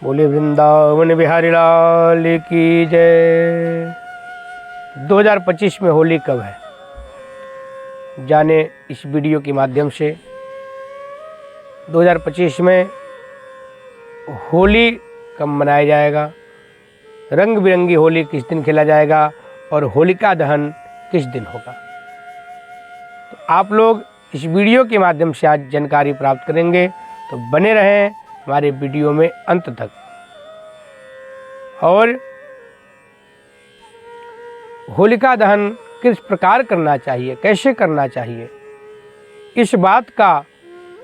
बोले वृंदावन बिहारी लाल की जय। 2025 में होली कब है, जाने इस वीडियो के माध्यम से। 2025 में होली कब मनाया जाएगा, रंग बिरंगी होली किस दिन खेला जाएगा और होलिका दहन किस दिन होगा, तो आप लोग इस वीडियो के माध्यम से आज जानकारी प्राप्त करेंगे। तो बने रहें हमारे वीडियो में अंत तक। और होलिका दहन किस प्रकार करना चाहिए, कैसे करना चाहिए, इस बात का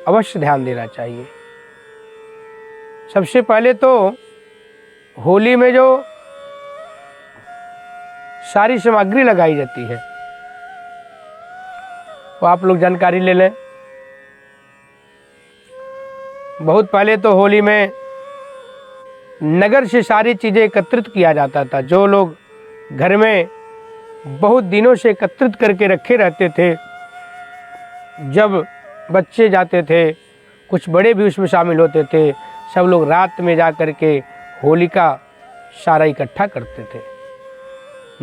अवश्य ध्यान देना चाहिए। सबसे पहले तो होली में जो सारी सामग्री लगाई जाती है वो आप लोग जानकारी ले लें। बहुत पहले तो होली में नगर से सारी चीज़ें एकत्रित किया जाता था। जो लोग घर में बहुत दिनों से एकत्रित करके रखे रहते थे, जब बच्चे जाते थे, कुछ बड़े भी उसमें शामिल होते थे, सब लोग रात में जा कर के होली का सारा इकट्ठा करते थे।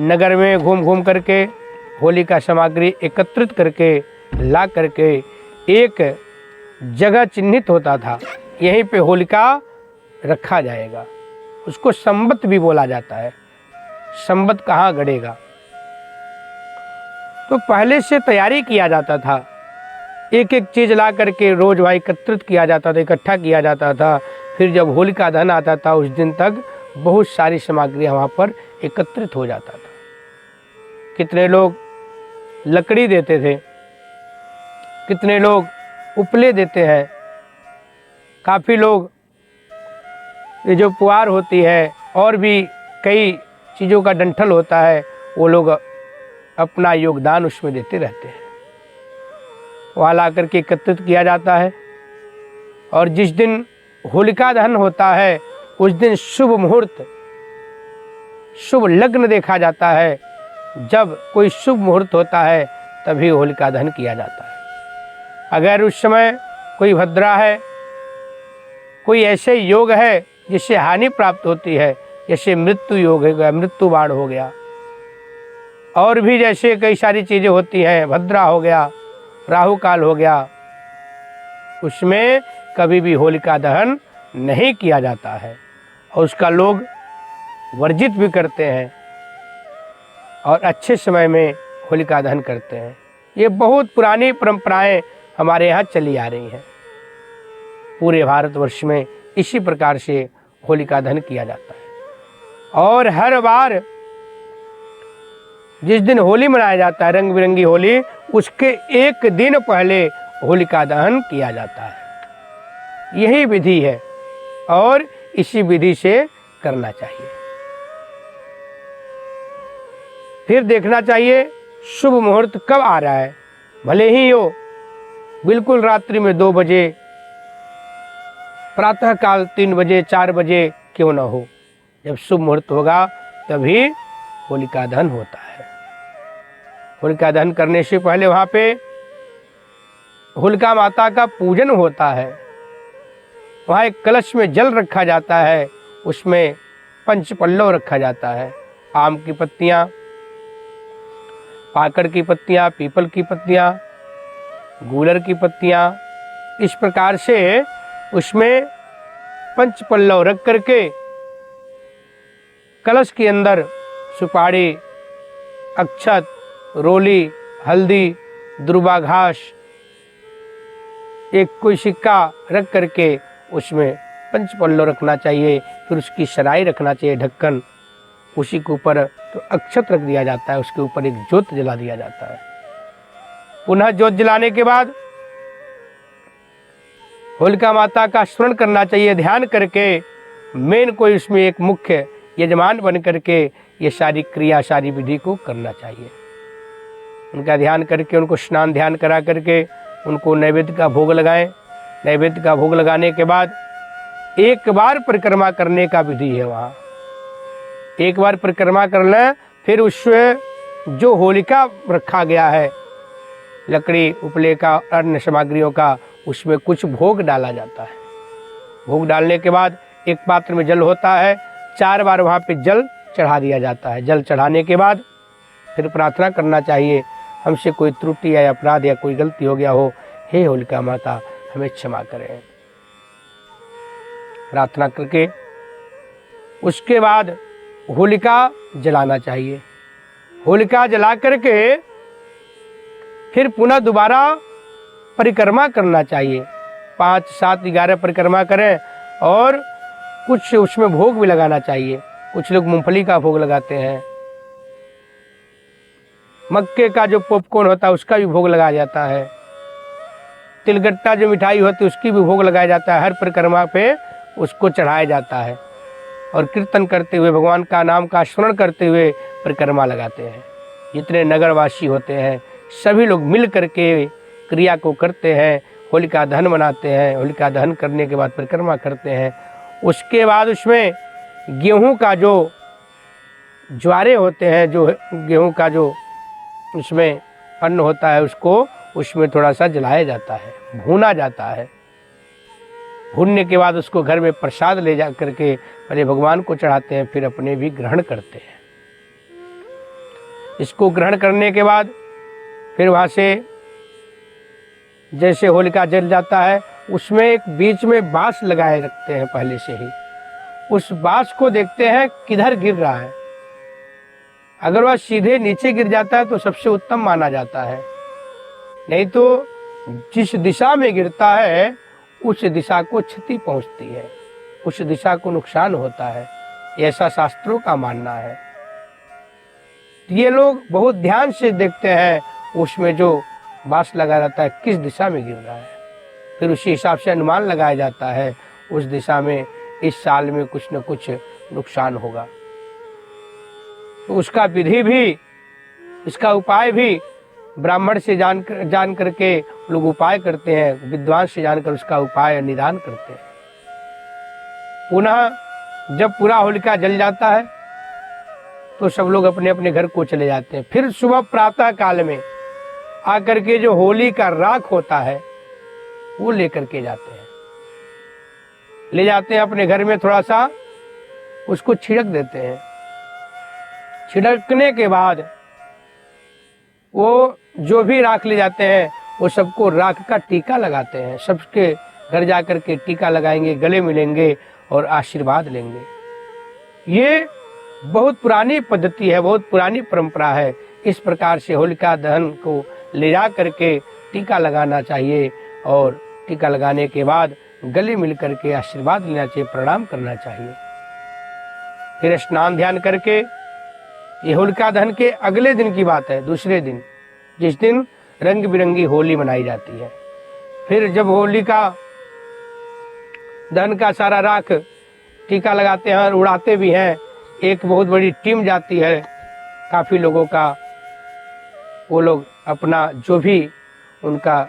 नगर में घूम घूम करके होली का सामग्री एकत्रित करके ला करके एक जगह चिन्हित होता था, यहीं पे होलिका रखा जाएगा। उसको संबत भी बोला जाता है। संबत कहाँ गड़ेगा, तो पहले से तैयारी किया जाता था। एक एक चीज़ ला करके रोज वहाँ एकत्रित किया जाता था, इकट्ठा किया जाता था। फिर जब होलिका दहन आता था उस दिन तक बहुत सारी सामग्री वहाँ पर एकत्रित हो जाता था। कितने लोग लकड़ी देते थे, कितने लोग उपले देते हैं, काफ़ी लोग ये जो पुआर होती है और भी कई चीज़ों का डंठल होता है, वो लोग अपना योगदान उसमें देते रहते हैं। वहाँ ला कर के एकत्रित किया जाता है। और जिस दिन होलिका दहन होता है उस दिन शुभ मुहूर्त, शुभ लग्न देखा जाता है। जब कोई शुभ मुहूर्त होता है तभी होलिका दहन किया जाता है। अगर उस समय कोई भद्रा है, कोई ऐसे योग है जिससे हानि प्राप्त होती है, जैसे मृत्यु योग हो गया, मृत्यु बाण हो गया, और भी जैसे कई सारी चीज़ें होती हैं, भद्रा हो गया, राहु काल हो गया, उसमें कभी भी होलिका दहन नहीं किया जाता है और उसका लोग वर्जित भी करते हैं और अच्छे समय में होलिका दहन करते हैं। ये बहुत पुरानी परंपराएं हमारे यहाँ चली आ रही हैं। पूरे भारतवर्ष में इसी प्रकार से होलिका दहन किया जाता है। और हर बार जिस दिन होली मनाया जाता है, रंग बिरंगी होली, उसके एक दिन पहले होलिका दहन किया जाता है। यही विधि है और इसी विधि से करना चाहिए। फिर देखना चाहिए शुभ मुहूर्त कब आ रहा है। भले ही हो बिल्कुल रात्रि में 2 बजे, प्रातः काल 3 बजे, 4 बजे क्यों न हो, जब शुभ मुहूर्त होगा तभी होलिका दहन होता है। होलिका दहन करने से पहले वहाँ पे होलिका माता का पूजन होता है। वहाँ एक कलश में जल रखा जाता है, उसमें पंचपल्लव रखा जाता है। आम की पत्तियाँ, पाकड़ की पत्तियाँ, पीपल की पत्तियाँ, गूलर की पत्तियाँ, इस प्रकार से उसमें पंचपल्लव रख करके कलश के अंदर सुपारी, अक्षत, रोली, हल्दी, दुर्वा घास, एक कोई सिक्का रख करके उसमें पंचपल्लव रखना चाहिए। फिर उसकी सराई रखना चाहिए, ढक्कन, उसी के ऊपर तो अक्षत रख दिया जाता है, उसके ऊपर एक ज्योत जला दिया जाता है। पुनः ज्योत जलाने के बाद होलिका माता का स्मरण करना चाहिए, ध्यान करके। मेन कोई उसमें एक मुख्य यजमान बन करके ये सारी क्रिया, सारी विधि को करना चाहिए। उनका ध्यान करके, उनको स्नान ध्यान करा करके उनको नैवेद्य का भोग लगाएं। नैवेद्य का भोग लगाने के बाद एक बार परिक्रमा करने का विधि है। वहाँ एक बार परिक्रमा कर लें, फिर उसमें जो होलिका रखा गया है, लकड़ी, उपले का, अन्य सामग्रियों का, उसमें कुछ भोग डाला जाता है। भोग डालने के बाद एक पात्र में जल होता है, 4 बार वहाँ पे जल चढ़ा दिया जाता है। जल चढ़ाने के बाद फिर प्रार्थना करना चाहिए, हमसे कोई त्रुटि या अपराध या कोई गलती हो गया हो, हे होलिका माता हमें क्षमा करें। प्रार्थना करके उसके बाद होलिका जलाना चाहिए। होलिका जला करके फिर पुनः दोबारा परिक्रमा करना चाहिए। 5, 7, 11 परिक्रमा करें और कुछ उसमें भोग भी लगाना चाहिए। कुछ लोग मूंगफली का भोग लगाते हैं, मक्के का जो पॉपकॉर्न होता है उसका भी भोग लगाया जाता है, तिलगट्टा जो मिठाई होती है उसकी भी भोग लगाया जाता है। हर परिक्रमा पे उसको चढ़ाया जाता है और कीर्तन करते हुए भगवान का नाम का स्मरण करते हुए परिक्रमा लगाते हैं। जितने नगरवासी होते हैं सभी लोग मिल करके क्रिया को करते हैं, होलिका दहन मनाते हैं। होलिका दहन करने के बाद परिक्रमा करते हैं। उसके बाद उसमें गेहूं का जो ज्वारे होते हैं, जो गेहूं का जो उसमें अन्न होता है, उसको उसमें थोड़ा सा जलाया जाता है, भूना जाता है। भूनने के बाद उसको घर में प्रसाद ले जा करके पहले भगवान को चढ़ाते हैं, फिर अपने भी ग्रहण करते हैं। इसको ग्रहण करने के बाद फिर वहाँ से जैसे होलिका जल जाता है, उसमें एक बीच में बांस लगाए रखते हैं पहले से ही। उस बांस को देखते हैं किधर गिर रहा है। अगर वह सीधे नीचे गिर जाता है तो सबसे उत्तम माना जाता है, नहीं तो जिस दिशा में गिरता है उस दिशा को क्षति पहुंचती है, उस दिशा को नुकसान होता है, ऐसा शास्त्रों का मानना है। ये लोग बहुत ध्यान से देखते हैं उसमें जो बांस लगा रहता है किस दिशा में गिर रहा है, फिर उसी हिसाब से अनुमान लगाया जाता है उस दिशा में इस साल में कुछ न कुछ नुकसान होगा। तो उसका विधि भी, इसका उपाय भी ब्राह्मण से जान करके लोग उपाय करते हैं, विद्वान से जानकर उसका उपाय निदान करते हैं। पुनः जब पूरा होलिका जल जाता है तो सब लोग अपने अपने घर को चले जाते हैं। फिर सुबह प्रातः काल में आकर के जो होली का राख होता है वो लेकर के जाते हैं, ले जाते हैं अपने घर में, थोड़ा सा उसको छिड़क देते हैं। छिड़कने के बाद वो जो भी राख ले जाते हैं वो सबको राख का टीका लगाते हैं। सबके घर जाकर के टीका लगाएंगे, गले मिलेंगे और आशीर्वाद लेंगे। ये बहुत पुरानी पद्धति है, बहुत पुरानी परंपरा है। इस प्रकार से होलिका दहन को ले जा करके टीका लगाना चाहिए और टीका लगाने के बाद गले मिल करके आशीर्वाद लेना चाहिए, प्रणाम करना चाहिए। फिर स्नान ध्यान करके, ये होलिका दहन के अगले दिन की बात है, दूसरे दिन, जिस दिन रंग बिरंगी होली मनाई जाती है। फिर जब होलिका दहन का सारा राख टीका लगाते हैं और उड़ाते भी हैं, एक बहुत बड़ी टीम जाती है काफ़ी लोगों का। वो लोग अपना जो भी उनका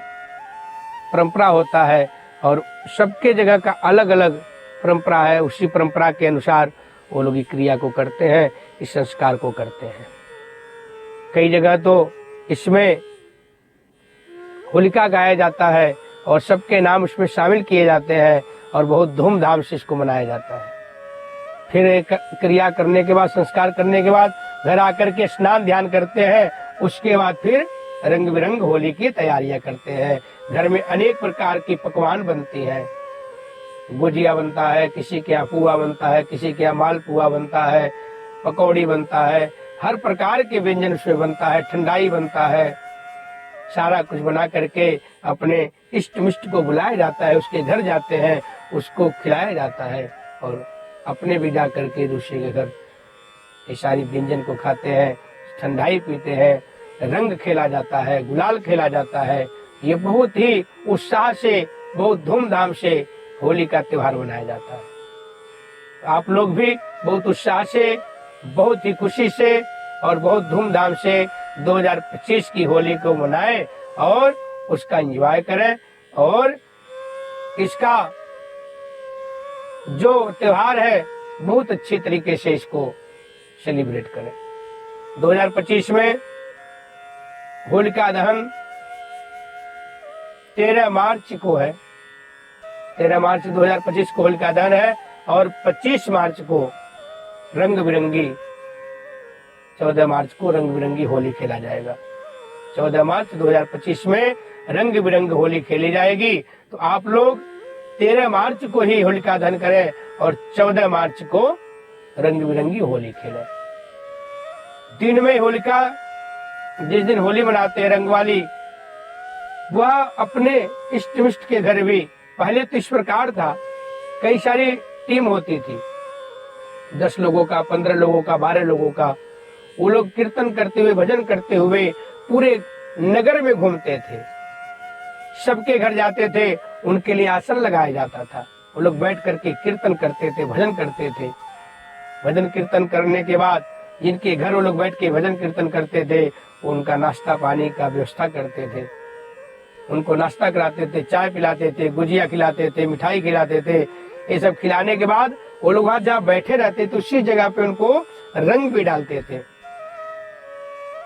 परंपरा होता है और सबके जगह का अलग अलग परंपरा है, उसी परंपरा के अनुसार वो लोग क्रिया को करते हैं, इस संस्कार को करते हैं। कई जगह तो इसमें होलिका गाया जाता है और सबके नाम उसमें शामिल किए जाते हैं और बहुत धूमधाम से इसको मनाया जाता है। फिर एक क्रिया करने के बाद, संस्कार करने के बाद घर आकर के स्नान ध्यान करते हैं। उसके बाद फिर रंग बिरंग होली की तैयारियां करते हैं। घर में अनेक प्रकार की पकवान बनती हैं, गुजिया बनता है, किसी के यहाँ पुआ बनता है, किसी के यहाँ मालपुआ बनता है, पकौड़ी बनता है, हर प्रकार के व्यंजन उसमें बनता है, ठंडाई बनता है। सारा कुछ बना करके अपने इष्ट मिष्ट को बुलाया जाता है, उसके घर जाते हैं, उसको खिलाया जाता है और अपने भी जा करके दूसरे के घर ये सारी व्यंजन को खाते हैं, ठंडाई पीते हैं, रंग खेला जाता है, गुलाल खेला जाता है। ये बहुत ही उत्साह से, बहुत धूमधाम से होली का त्योहार मनाया जाता है। आप लोग भी बहुत उत्साह से, बहुत ही खुशी से और बहुत धूमधाम से 2025 की होली को मनाएं और उसका एंजॉय करें और इसका जो त्योहार है बहुत अच्छी तरीके से इसको सेलिब्रेट करें। 2025 में होलिका दहन 13 मार्च को है, 13 मार्च 2025 को होलिका दहन है और 25 मार्च को रंग बिरंगी 14 मार्च को रंग बिरंगी होली खेला जाएगा। 14 मार्च 2025 में रंग बिरंगी होली खेली जाएगी। तो आप लोग 13 मार्च को ही होलिका दहन करें और 14 मार्च को रंग बिरंगी होली खेलें। दिन में होलिका, जिस दिन होली मनाते हैं रंग वाली, वह अपने इष्ट मिष्ट के घर भी, पहले तो इस प्रकार था, कई सारी टीम होती थी, 10 लोगों का, 15 लोगों का, 12 लोगों का। वो लोग कीर्तन करते हुए, भजन करते हुए पूरे नगर में घूमते थे, सबके घर जाते थे, उनके लिए आसन लगाया जाता था, वो लोग बैठ करके कीर्तन करते थे, भजन करते थे। भजन कीर्तन करने के बाद जिनके घर वो लोग बैठ के भजन कीर्तन करते थे, उनका नाश्ता पानी का व्यवस्था करते थे, उनको नाश्ता कराते थे, चाय पिलाते थे, गुजिया खिलाते थे, मिठाई खिलाते थे। ये सब खिलाने के बाद वो लोग वहां जहाँ बैठे रहते थे उसी जगह पे उनको रंग भी डालते थे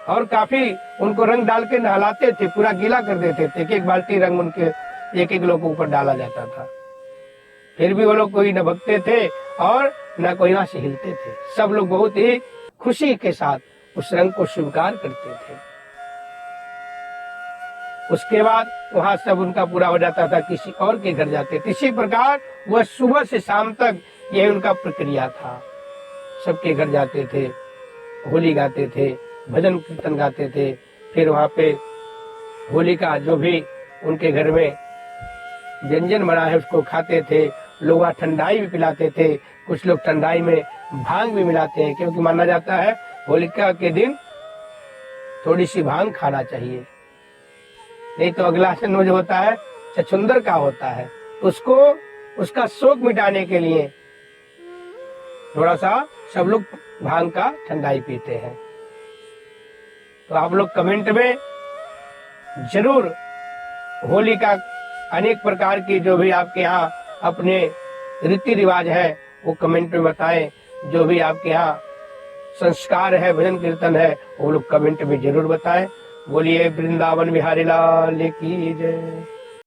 और काफी उनको रंग डाल के नहलाते थे, पूरा गीला कर देते थे। एक बाल्टी रंग उनके एक एक लोग के ऊपर डाला जाता था। फिर भी वो लोग कोई न भगते थे और न कोई वहां से हिलते थे। सब लोग बहुत ही खुशी के साथ उस रंग को स्वीकार करते थे। उसके बाद वहां सब उनका पूरा हो जाता था, किसी और के घर जाते थे। इसी प्रकार वह सुबह से शाम तक यही उनका प्रक्रिया था। सबके घर जाते थे, होली गाते थे, भजन कीर्तन गाते थे। फिर वहां पे होली का जो भी उनके घर में व्यंजन बना है उसको खाते थे। लोग वहाँ ठंडाई भी पिलाते थे, कुछ लोग ठंडाई में भांग भी मिलाते हैं, क्योंकि माना जाता है होलिका के दिन थोड़ी सी भांग खाना चाहिए, नहीं तो अगला जन्म जो होता है छछूंदर का होता है। उसको उसका शोक मिटाने के लिए थोड़ा सा सब लोग भांग का ठंडाई पीते हैं। तो आप लोग कमेंट में जरूर होली का अनेक प्रकार की जो भी आपके यहाँ अपने रीति रिवाज है वो कमेंट में बताएं। जो भी आपके यहाँ संस्कार है, भजन कीर्तन है, वो लोग कमेंट में जरूर बताएं। बोलिए वृंदावन बिहारी लाल की जय।